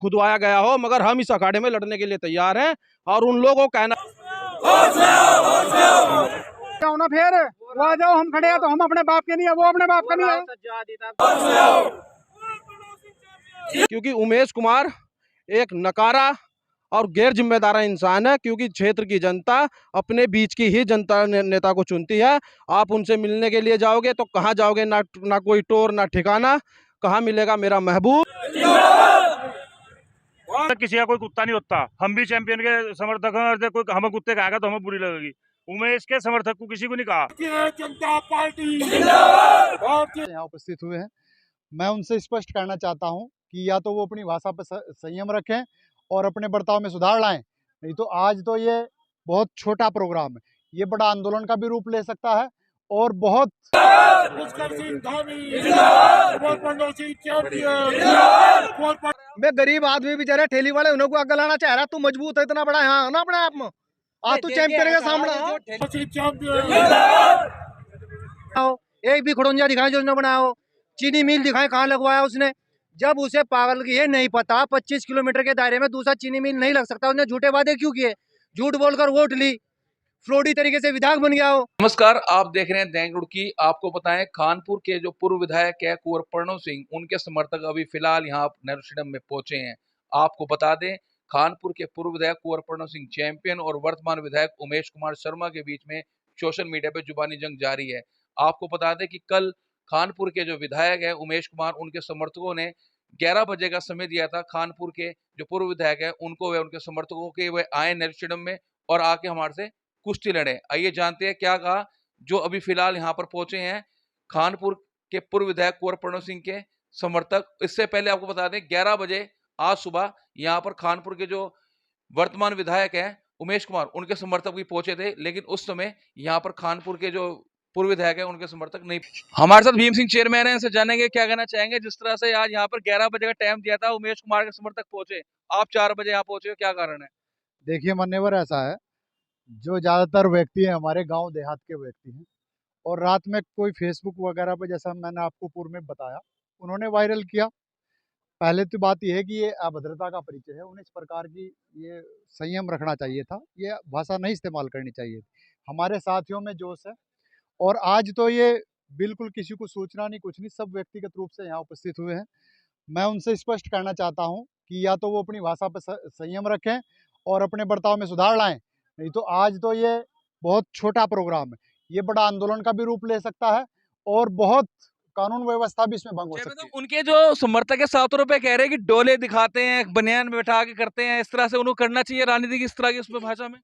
खुदवाया गया हो, मगर हम इस अखाड़े में लड़ने के लिए तैयार हैं। और उन लोगों को कहना ना फिर वो आ जाओ, हम खड़े हैं तो हम अपने बाप के नहीं है, वो अपने बाप का नहीं है। क्योंकि उमेश कुमार एक नकारा और गैर जिम्मेदार इंसान है, क्योंकि क्षेत्र की जनता अपने बीच की ही जनता नेता को चुनती है। आप उनसे मिलने के लिए जाओगे तो कहाँ जाओगे, ना कोई टोर ना ठिकाना, कहाँ मिलेगा मेरा महबूब। किसी का कोई कुत्ता नहीं होता, हम भी चैंपियन के समर्थक हैं और कोई हमें कुत्ते कहेगा तो हमें बुरी लगेगी। उमेश के समर्थक को किसी को नहीं कहा। जनता पार्टी यहाँ उपस्थित हुए हैं, मैं उनसे स्पष्ट करना चाहता हूँ कि या तो वो अपनी भाषा पर संयम रखें और अपने बर्ताव में सुधार लाएं, नहीं तो आज तो ये बहुत छोटा प्रोग्राम है, ये बड़ा आंदोलन का भी रूप ले सकता है। और बहुत मैं गरीब आदमी बेचारे ठेली वाले उन्हें को आगे लाना चाह रहा, तू मजबूत है इतना बड़ा यहाँ ना अपने आप में, आज तू चैंपियन के सामने एक भी खड़ोंजा दिखाए जो उसने बनाया, चीनी मिल दिखाए कहाँ लगवाया उसने। जब उसे पागल की ये नहीं पता 25 किलोमीटर के दायरे में दूसरा चीनी मिल नहीं लग सकता, उसने झूठे वादे क्यों किए, झूठ बोलकर वोट ली, फ्रॉडी तरीके से विधायक बन गया हो। नमस्कार, आप देख रहे हैं दैनिक रुड़की। आपको बताएं, खानपुर के जो पूर्व विधायक है कुंवर प्रणव सिंह, उनके समर्थक अभी फिलहाल यहाँ नेहरू स्टेडियम में पहुंचे हैं। आपको बता दें, खानपुर के पूर्व विधायक कुंवर प्रणव सिंह चैंपियन और वर्तमान विधायक उमेश कुमार शर्मा के बीच में सोशल मीडिया पे जुबानी जंग जारी है। आपको बता दें कि कल खानपुर के जो विधायक है उमेश कुमार, उनके समर्थकों ने 11 बजे का समय दिया था। खानपुर के जो पूर्व विधायक है उनको व उनके समर्थकों के वे आए नेहरू स्टेडियम में और आके हमारे से कुश्ती लड़े। आइए जानते हैं क्या कहा जो अभी फिलहाल यहाँ पर पहुंचे हैं खानपुर के पूर्व विधायक कुंवर प्रणव सिंह के समर्थक। इससे पहले आपको बता दें 11 बजे आज सुबह यहाँ पर खानपुर के जो वर्तमान विधायक हैं उमेश कुमार, उनके समर्थक भी पहुंचे थे, लेकिन उस समय यहाँ पर खानपुर के जो पूर्व विधायक है उनके समर्थक नहीं। हमारे साथ भीम सिंह चेयरमैन है, इनसे जानेंगे क्या कहना चाहेंगे। जिस तरह से आज यहाँ पर 11 बजे का टाइम दिया था, उमेश कुमार के समर्थक पहुंचे, आप 4 बजे यहाँ पहुंचे, क्या कारण है? देखिए मान्यवर, ऐसा है जो ज़्यादातर व्यक्ति हैं हमारे गांव देहात के व्यक्ति हैं, और रात में कोई फेसबुक वगैरह पर, जैसा मैंने आपको पूर्व में बताया, उन्होंने वायरल किया। पहले तो बात यह है कि ये अभद्रता का परिचय है, उन्हें इस प्रकार की ये संयम रखना चाहिए था, ये भाषा नहीं इस्तेमाल करनी चाहिए थी। हमारे साथियों में जोश है, और आज तो ये बिल्कुल किसी को सूचना नहीं, कुछ नहीं, सब व्यक्तिगत रूप से यहाँ उपस्थित हुए हैं। मैं उनसे स्पष्ट करना चाहता हूँ कि या तो वो अपनी भाषा पर संयम रखें और अपने बर्ताव में सुधार लाएं, नहीं तो आज तो ये बहुत छोटा प्रोग्राम है, ये बड़ा आंदोलन का भी रूप ले सकता है और बहुत कानून व्यवस्था भी इसमें भंग हो सकती है। उनके जो समर्थक है 7 रुपए कह रहे हैं कि डोले दिखाते हैं, बनियान में बैठा के करते हैं, इस तरह से उनको करना चाहिए राजनीति की इस तरह की उसमें भाषा में।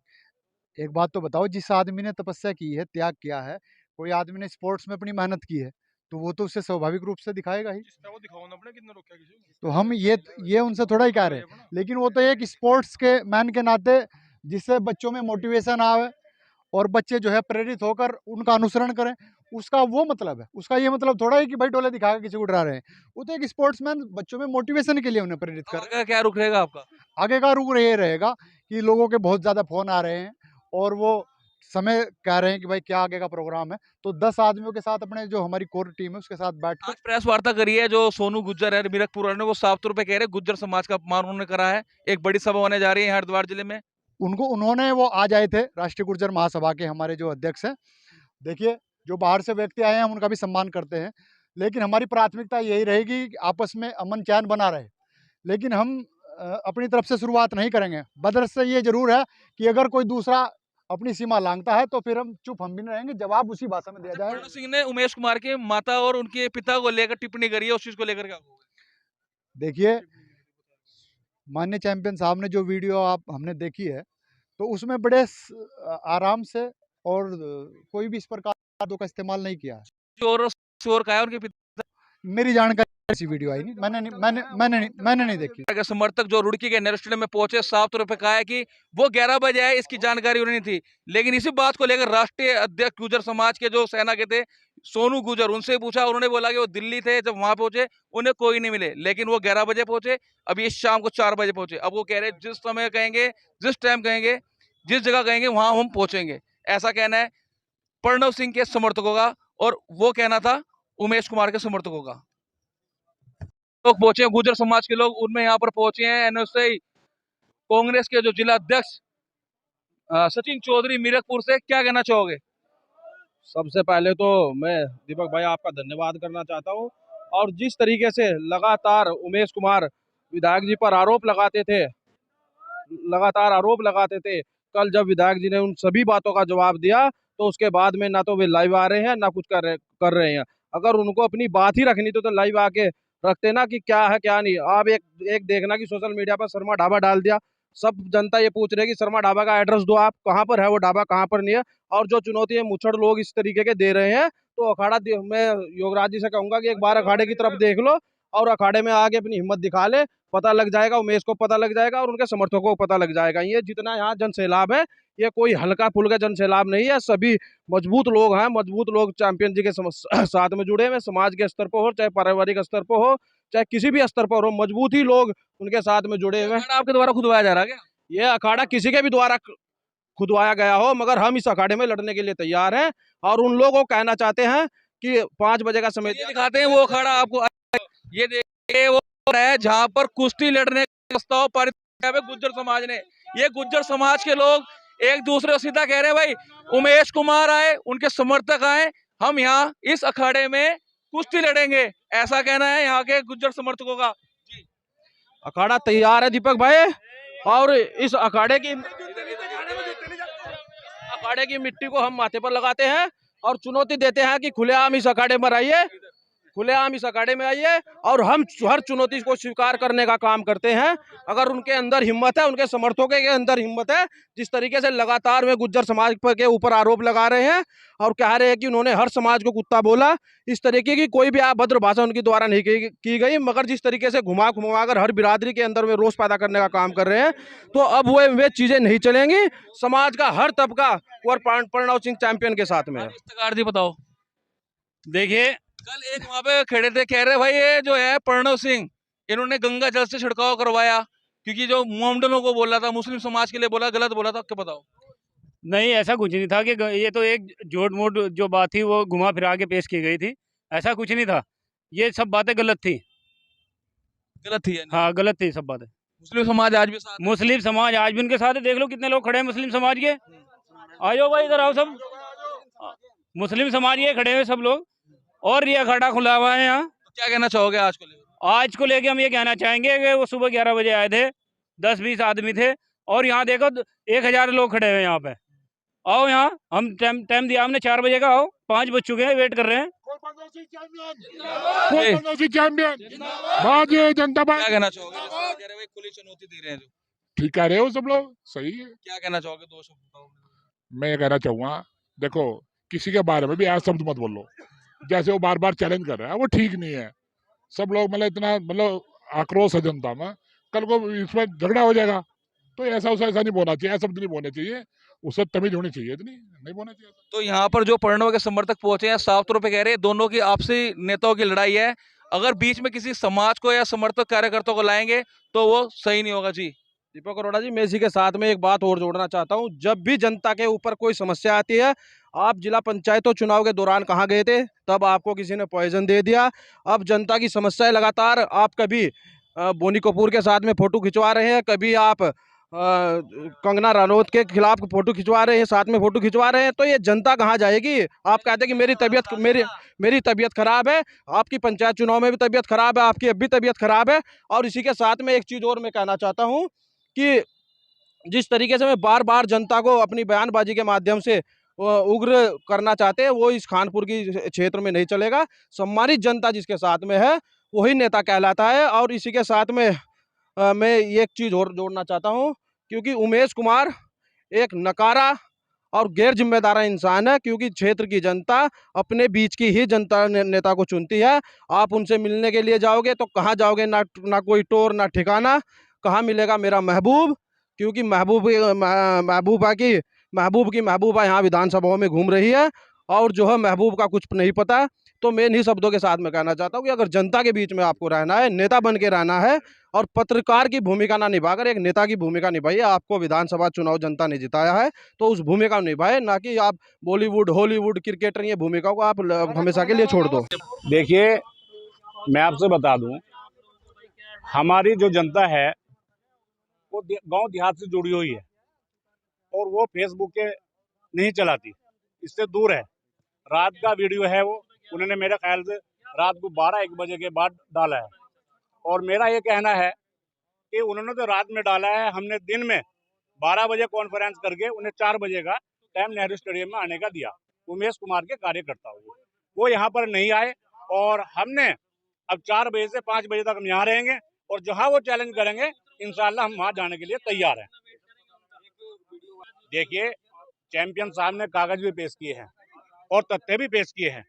एक बात तो बताओ, जिस आदमी ने तपस्या की है, त्याग किया है, कोई आदमी ने स्पोर्ट्स में अपनी मेहनत की है, तो वो तो उससे स्वाभाविक रूप से दिखाएगा ही। तो हम ये उनसे थोड़ा ही कह रहे हैं, लेकिन वो तो एक स्पोर्ट्स के मैन के नाते, जिससे बच्चों में मोटिवेशन आवे और बच्चे जो है प्रेरित होकर उनका अनुसरण करें, उसका वो मतलब है। उसका ये मतलब थोड़ा ही कि भाई डोले दिखा किसी को डरा रहे हैं, वो तो एक स्पोर्ट्समैन बच्चों में मोटिवेशन के लिए उन्हें प्रेरित कर। क्या रुख रहेगा आपका? आगे का रुख ये रहेगा कि लोगों के बहुत ज़्यादा फ़ोन आ रहे हैं और वो समय कह रहे हैं कि भाई क्या आगे का प्रोग्राम है, तो 10 आदमियों के साथ अपने जो हमारी कोर टीम है उसके साथ बैठ कर आज प्रेस वार्ता करी है जो सोनू गुज्जर है मीरकपुर वाले ने, वो 7 रुपए कह रहे हैं, गुज्जर समाज का अपमान उन्होंने करा है। एक बड़ी सभा होने जा रही है हरिद्वार जिले में। उन्होंने वो आज आए थे, राष्ट्रीय गुर्जर महासभा के हमारे जो अध्यक्ष हैं। देखिए, जो बाहर से व्यक्ति आए हैं हम उनका भी सम्मान करते हैं, लेकिन हमारी प्राथमिकता यही रहेगी कि आपस में अमन चैन बना रहे। लेकिन हम अपनी तरफ से शुरुआत नहीं करेंगे। बदर से ये जरूर है कि अगर कोई दूसरा अपनी सीमा लांघता है तो फिर हम चुप, हम भी नहीं रहेंगे, जवाब उसी भाषा में दिया जाए। प्रणव सिंह ने उमेश कुमार के माता और उनके पिता को लेकर टिप्पणी करी है, उस चीज को लेकर क्या कहोगे? देखिए, माननीय चैंपियन साहब ने जो वीडियो हमने देखी है, तो उसमें बड़े आराम से और कोई भी इस प्रकार का इस्तेमाल नहीं किया। शोर का है उनके पिता। मेरी जानकारी ऐसी वीडियो आई नहीं, मैंने नहीं देखी। समर्थक जो रुड़की के नेहरू स्टेडियम में पहुंचे, 7 रुपए कहा है कि वो 11 बजे आए, इसकी जानकारी उन्हें नहीं थी। लेकिन इसी बात को लेकर राष्ट्रीय अध्यक्ष गुर्जर समाज के जो सेना के थे सोनू गुर्जर, उनसे पूछा, उन्होंने बोला कि वो दिल्ली थे, जब वहां पहुंचे उन्हें कोई नहीं मिले, लेकिन वो 11 बजे पहुंचे, अभी इस शाम को 4 बजे पहुंचे। अब वो कह रहे जिस समय कहेंगे, जिस टाइम कहेंगे, जिस जगह कहेंगे वहां हम पहुंचेंगे, ऐसा कहना है प्रणव सिंह के समर्थकों का, और वो कहना था उमेश कुमार के समर्थकों का। लोग पहुंचे हैं, गुर्जर समाज के लोग, उनमें यहाँ पर पहुंचे हैं। एनएसआई कांग्रेस के जो जिला अध्यक्ष सचिन चौधरी मीरकपुर से, क्या कहना चाहोगे? सबसे पहले तो मैं दीपक भाई आपका धन्यवाद करना चाहता हूँ। और जिस तरीके से लगातार उमेश कुमार विधायक जी पर लगातार आरोप लगाते थे, कल जब विधायक जी ने उन सभी बातों का जवाब दिया तो उसके बाद में ना तो वे लाइव आ रहे हैं ना कुछ कर रहे हैं। अगर उनको अपनी बात ही रखनी तो लाइव आके रखते ना कि क्या है क्या नहीं। आप एक देखना कि सोशल मीडिया पर शर्मा ढाबा डाल दिया, सब जनता ये पूछ रही है कि शर्मा ढाबा का एड्रेस दो, आप कहाँ पर है वो ढाबा, कहाँ पर नहीं है। और जो चुनौती है मुच्छड़ लोग इस तरीके के दे रहे हैं, तो मैं योगराज जी से कहूंगा कि एक बार अखाड़े की तरफ देख लो और अखाड़े में आगे अपनी हिम्मत दिखा ले, पता लग जाएगा, उमेश को पता लग जाएगा और उनके समर्थकों को पता लग जाएगा। ये जितना यहाँ जन सैलाब है, ये कोई हल्का फुल्का जन सैलाब नहीं है। सभी मजबूत लोग हैं, मजबूत लोग चैंपियन जी के साथ में जुड़े हुए, समाज के स्तर पर हो, चाहे पारिवारिक स्तर पर हो, चाहे किसी भी स्तर पर हो, मजबूत ही लोग उनके साथ में जुड़े हुए हैं। आपके द्वारा खुदवाया जा रहा है क्या? ये अखाड़ा किसी के भी द्वारा खुदवाया गया हो, मगर हम इस अखाड़े में लड़ने के लिए तैयार हैं और उन लोगों को कहना चाहते हैं कि 5 बजे का समय दिखाते हैं वो अखाड़ा आपको। ये देखिए वो है जहां पर कुश्ती लड़ने का प्रस्ताव पारित किया है गुर्जर समाज ने। ये गुर्जर समाज के लोग एक दूसरे को सीधा कह रहे हैं, भाई उमेश कुमार आए, उनके समर्थक आए, हम यहाँ इस अखाड़े में कुश्ती लड़ेंगे, ऐसा कहना है यहाँ के गुर्जर समर्थकों का। अखाड़ा तैयार है दीपक भाई, और इस अखाड़े की मिट्टी को हम माथे पर लगाते हैं और चुनौती देते हैं कि खुलेआम इस अखाड़े में आइए, खुलेआम इस अखाड़े में आइए और हम हर चुनौती को स्वीकार करने का काम करते हैं। अगर उनके अंदर हिम्मत है, उनके समर्थकों के अंदर हिम्मत है, जिस तरीके से लगातार वे गुर्जर समाज के ऊपर आरोप लगा रहे हैं और कह रहे हैं कि उन्होंने हर समाज को कुत्ता बोला, इस तरीके की कोई भी अभद्र भाषा उनके द्वारा नहीं की गई, मगर जिस तरीके से घुमा कर हर बिरादरी के अंदर वे रोष पैदा करने का काम कर रहे हैं, तो अब वे चीजें नहीं चलेंगी। समाज का हर तबका और प्रणव सिंह चैंपियन के साथ में है। जी बताओ। देखिए, कल एक वहां पे खड़े थे, कह रहे भाई ये जो है प्रणव सिंह, इन्होंने गंगा जल से छिड़काव करवाया, क्योंकि जो मोमडनों को बोला था, मुस्लिम समाज के लिए बोला, गलत बोला था। क्या बताओ? नहीं ऐसा कुछ नहीं था कि ये तो एक झूठ मूठ जो बात थी वो घुमा फिरा के पेश की गई थी, ऐसा कुछ नहीं था। ये सब बातें गलत थी। गलत थी यानी? हाँ गलत थी सब बातें। मुस्लिम समाज आज भी साथ है? मुस्लिम समाज आज भी उनके साथ है, देख लो कितने लोग खड़े हैं मुस्लिम समाज के। आयो भाई इधर आओ सब, मुस्लिम समाज के खड़े हुए सब लोग, और ये अखाड़ा खुला हुआ है यहाँ। तो क्या कहना चाहोगे आज को लेकर? आज को लेके हम ये कहना चाहेंगे कि वो सुबह 11 बजे आए थे, 10-20 आदमी थे, और यहाँ देखो 1000 लोग खड़े हुए यहाँ पे। आओ यहाँ, हम टाइम दिया हमने 4 बजे का, आओ 5 बज चुके हैं, वेट कर रहे हैं। भारतीय जनता क्या पार्टी। कहना चाहोगे? कह रहे भाई खुली चुनौती दे रहे हैं जो, ठीक कह रहे हो सब लोग, सही है। क्या कहना चाहोगे? 2 शब्द बताओ। मैं ये कहना चाहूंगा, देखो किसी के बारे में भी ऐसा शब्द मत बोलो, जैसे वो बार बार चैलेंज कर रहा है, वो ठीक नहीं है। सब लोग इतना आक्रोश है जनता में, कल को इसमें झगड़ा हो जाएगा, तो ऐसा नहीं बोलना चाहिए, ऐसा शब्द नहीं बोलना चाहिए, उससे तमीज होनी चाहिए, इतनी नहीं बोलना चाहिए। तो यहाँ पर जो प्रणव के समर्थक पहुंचे हैं, साफ तौर पे कह रहे हैं दोनों की आपसी नेताओं की लड़ाई है, अगर बीच में किसी समाज को या समर्थक कार्यकर्ताओं को लाएंगे तो वो सही नहीं होगा। जी दीपक अरोड़ा जी, मैं इसी के साथ में एक बात और जोड़ना चाहता हूं। जब भी जनता के ऊपर कोई समस्या आती है, आप जिला पंचायतों चुनाव के दौरान कहाँ गए थे? तब आपको किसी ने पॉइजन दे दिया। अब जनता की समस्या है लगातार, आप कभी बोनी कपूर के साथ में फोटो खिंचवा रहे हैं, कभी आप कंगना रनौत के खिलाफ फोटो खिंचवा रहे हैं, साथ में फोटो खिंचवा रहे हैं, तो ये जनता कहाँ जाएगी? आप कहते हैं कि मेरी तबीयत खराब है, आपकी पंचायत चुनाव में भी तबीयत खराब है, आपकी अब भी तबीयत खराब है। और इसी के साथ में एक चीज़ और मैं कहना चाहता हूँ कि जिस तरीके से मैं बार बार जनता को अपनी बयानबाजी के माध्यम से उग्र करना चाहते हैं, वो इस खानपुर की क्षेत्र में नहीं चलेगा। सम्मानित जनता जिसके साथ में है वही नेता कहलाता है। और इसी के साथ में मैं ये एक चीज़ और जोड़ना चाहता हूँ, क्योंकि उमेश कुमार एक नकारा और गैर जिम्मेदार इंसान है, क्योंकि क्षेत्र की जनता अपने बीच की ही जनता नेता को चुनती है। आप उनसे मिलने के लिए जाओगे तो कहाँ जाओगे? ना कोई टोर ना ठिकाना, कहाँ मिलेगा मेरा महबूब? क्योंकि महबूबा यहाँ विधानसभाओं में घूम रही है और जो है महबूब का कुछ नहीं पता। तो मैं इन्हीं शब्दों के साथ में कहना चाहता हूँ कि अगर जनता के बीच में आपको रहना है, नेता बन के रहना है और पत्रकार की भूमिका ना निभाकर एक नेता की भूमिका निभाइए। आपको विधानसभा चुनाव जनता ने जिताया है, तो उस भूमिका को निभाए, ना कि आप बॉलीवुड हॉलीवुड क्रिकेटर ये भूमिका को आप हमेशा के लिए छोड़ दो। देखिए, मैं आपसे बता दूं हमारी जो जनता है वो गांव देहात से जुड़ी हुई है और वो फेसबुक के नहीं चलाती, इससे दूर है। रात का वीडियो है वो, उन्होंने मेरे ख्याल से रात को 12-1 बजे के बाद डाला है। और मेरा ये कहना है कि उन्होंने तो रात में डाला है, हमने दिन में 12 बजे कॉन्फ्रेंस करके उन्हें 4 बजे का टाइम नेहरू स्टेडियम में आने का दिया। उमेश कुमार के कार्यकर्ता वो यहाँ पर नहीं आए और हमने अब 4 बजे से 5 बजे तक हम यहाँ रहेंगे और जहाँ वो चैलेंज करेंगे इंशाल्लाह हम वहाँ जाने के लिए तैयार हैं। देखिए, चैंपियन साहब ने कागज भी पेश किए हैं और तथ्य भी पेश किए हैं,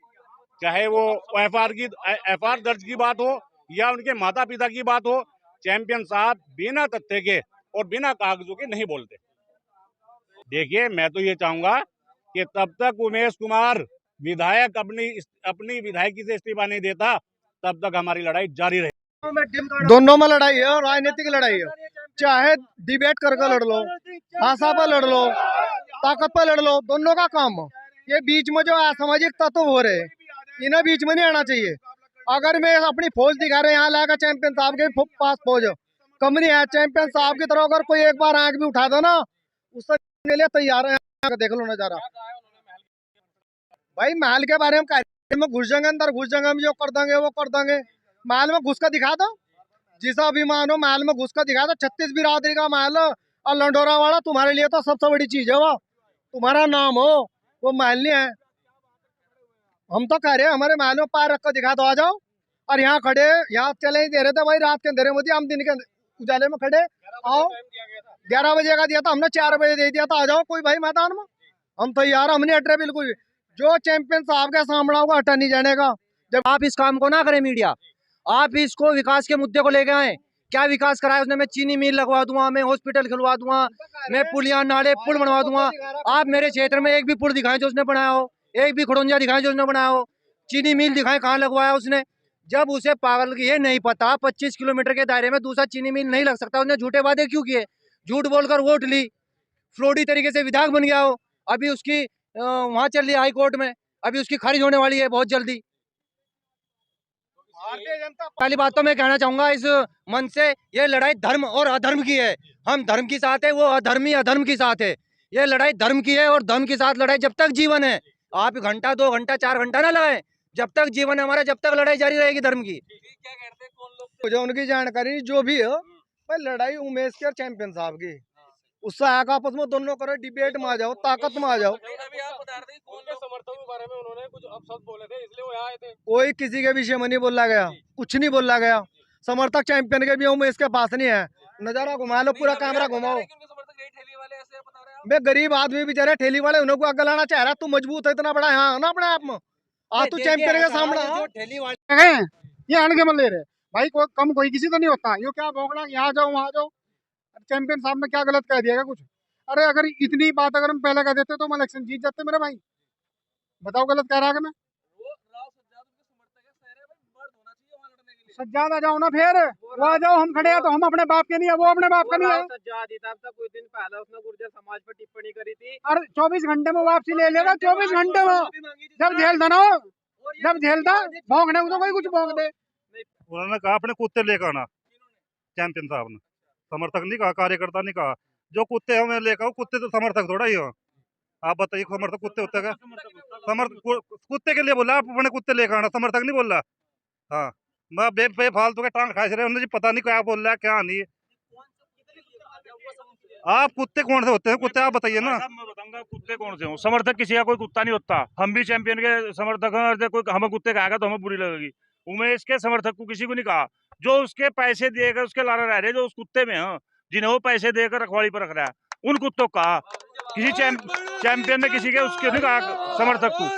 चाहे वो एफआर दर्ज की बात हो या उनके माता पिता की बात हो। चैंपियन साहब बिना तथ्य के और बिना कागजों के नहीं बोलते। देखिए, मैं तो ये चाहूंगा कि तब तक उमेश कुमार विधायक अपनी विधायकी से इस्तीफा नहीं देता तब तक हमारी लड़ाई जारी रहेगी। दोनों में लड़ाई है और राजनीतिक लड़ाई है, चाहे डिबेट करके लड़ लो, भाषा पर लड़ लो, ताकत पर लड़ लो, दोनों का काम है। ये बीच में जो असामाजिक तत्व हो रहे हैं इन्हें बीच में नहीं आना चाहिए। अगर मैं अपनी फौज दिखा रहे यहाँ लाकर चैंपियन साहब के पास फौज कम नहीं है, चैंपियन साहब की तरह अगर कोई एक बार आंख भी उठा दो ना उससे लिए तैयार है। देख लो नजारा भाई, महल के बारे में घुस जाएंगे, अंदर घुस जाएंगे, हम जो कर देंगे वो कर देंगे। महल में घुस कर दिखा दो, जिसा अभिमान हो महल में घुस कर दिखा दो। 36 बिरादरी का महल और लंडोरा वाला तुम्हारे लिए तो सबसे बड़ी चीज है, वो तुम्हारा नाम हो, वो महल नहीं है। हम तो कह रहे हैं हमारे महल में पैर रख कर दिखा दो, आ जाओ। और यहाँ खड़े, यहाँ चले ही दे रहे थे भाई, रात के अंधेरे में दिया, हम दिन के उजाले में खड़े। आओ, 11 बजे का दिया था हमने, 4 बजे दे दिया था, आ जाओ कोई भाई मैदान में। हम तो यार हम नहीं हट रहे बिल्कुल भी। जो चैंपियन साहब के सामने होगा हटा नहीं जाने का। जब आप इस काम को ना करें मीडिया, आप इसको विकास के मुद्दे को लेके आए। क्या विकास कराया उसने? मैं चीनी मिल लगवा दूंगा, मैं हॉस्पिटल खुलवा दूंगा, मैं पुलिया नाले पुल बनवा दूंगा। आप मेरे क्षेत्र में एक भी पुल दिखाएं जो उसने बनाया हो, एक भी खड़ोंजा दिखाएं जो उसने बनाया हो, चीनी मिल दिखाएं कहाँ लगवाया उसने। जब उसे पागल की ये नहीं पता 25 किलोमीटर के दायरे में दूसरा चीनी मिल नहीं लग सकता, उसने झूठे वादे क्यों किए? झूठ बोलकर वोट ली, फ्रॉडी तरीके से विधायक बन गया हो। अभी उसकी वहां चल रही है हाई कोर्ट में, अभी उसकी खारिज होने वाली है बहुत जल्दी। भारतीय जनता पहली बात तो मैं कहना चाहूंगा इस मंच से, ये लड़ाई धर्म और अधर्म की है। हम धर्म के साथ है, वो अधर्मी अधर्म के साथ है। ये लड़ाई धर्म की है और धर्म के साथ लड़ाई जब तक जीवन है। आप घंटा 2 घंटा 4 घंटा ना लगाएं, जब तक जीवन है हमारा, जब तक लड़ाई जारी रहेगी धर्म की। मुझे उनकी जानकारी जो भी है, भाई लड़ाई उमेश की और चैंपियन साहब की, उससे आगे आपस में दोनों करो, डिबेट में आ जाओ, ताकत में आ जाओ। कोई किसी के विषय में नहीं बोला गया, कुछ नहीं बोला गया। समर्थक चैंपियन के भी उमेश के पास नहीं है। नजारा घुमा लो, पूरा कैमरा घुमाओ। मैं गरीब आदमी बेचारे ठेली वाले उन्हें को आगे लाना चाह रहा, तू मजबूत है इतना बड़ा यहाँ ना अपने आप में, आज तू चैंपियन के सामने ये अनगे मन ले रहे भाई, कोई कम कोई किसी का नहीं होता। यो क्या भोगना, यहाँ जाओ वहाँ जाओ। चैंपियन साहब ने क्या गलत कह दिया कुछ? अरे अगर इतनी बात अगर हम पहले कह देते तो हम इलेक्शन जीत जाते मेरे भाई। बताओ गलत कह रहा है मैं? सज्जाद आ जाओ ना, फिर वो आ जाओ, हम खड़े हैं तो हम अपने बाप के नहीं है, वो अपने बाप का नहीं है। कुछ दिन पहले उसने गुर्जर समाज पर टिप्पणी करी थी। अरे 24 घंटे में वापसी ले लेगा, 24 घंटे में। जब जेल था ना, जब जेल था भोंकने को तो कोई कुछ भोंक दे। उन्होंने कहा अपने कुत्ते लेकर आना, चैंपियन साहब ने, समर्थक नहीं कहा, कार्यकर्ता नहीं कहा। जो कुत्ते हो मैं लेकर आऊँ, कुत्ते तो समर्थक थोड़ा ही हो। आप बताइए समर्थक कुत्ते होते का? समर्थक कुत्ते के लिए बोला, आप अपने कुत्ते लेकर आना, समर्थक नहीं बोला। हाँ, मैं बेफालतू के टांग खास रहे, उन्हें जी पता नहीं क्या बोल रहा है क्या नहीं। आप कुत्ते कौन से होते हैं? कुत्ते आप बताइए ना। मैं बताऊंगा कुत्ते कौन से हो। समर्थक किसी का कोई कुत्ता नहीं होता। हम भी चैंपियन के समर्थक हैं, कोई हमें कुत्ते कहेगा तो हमें बुरी लगेगी। उमेश के समर्थक को किसी को नहीं कहा। जो उसके पैसे देकर उसके लारा रह रहे, जो उस कुत्ते में है, जिन्हें वो पैसे देकर रखवाली पर रख रहा है, उन कुत्तों का किसी चैंपियन ने किसी के उसके नहीं कहा समर्थक को।